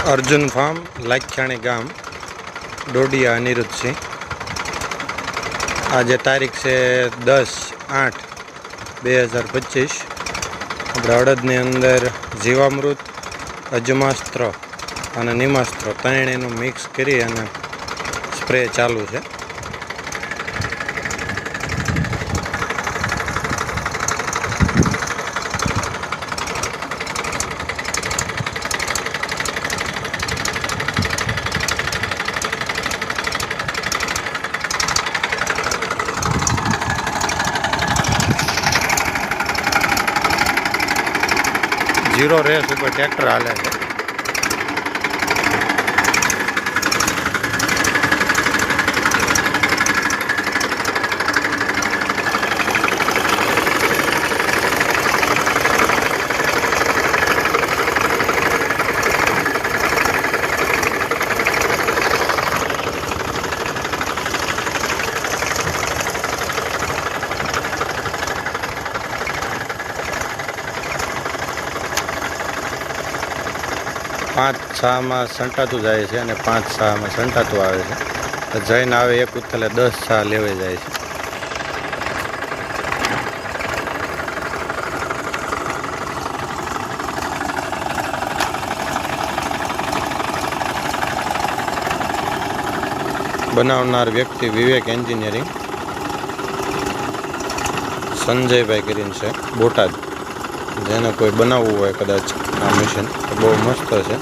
Arjun farm લાખિયાણી ગામ ડોડિયા અનિરુદ્ધસિંહ। આજે તારીખ છે 10/8/2025। આપણે અડદની અંદર જીવામૃત, અજમાસ્ત્ર અને નિમાસ્ત્ર ત્રણેયનું મિક્સ કરી અને સ્પ્રે ચાલુ છે। जीरो रेस पर ट्रेक्टर हाले है। पाँच छः में संटातु जाए छे अने 5-6 में संटातु आवे छे। तो जईने आवे एक उथले 10 छः लेवे जाए छे। बनावनार व्यक्ति विवेक एंजीनियरिंग संजय भाई करीने छे बोटाद। जेने कोई बनाववुं होय कदाच आ मशीन तो बहुत मस्त है,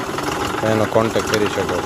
एनो कॉन्टेक्ट करी शको।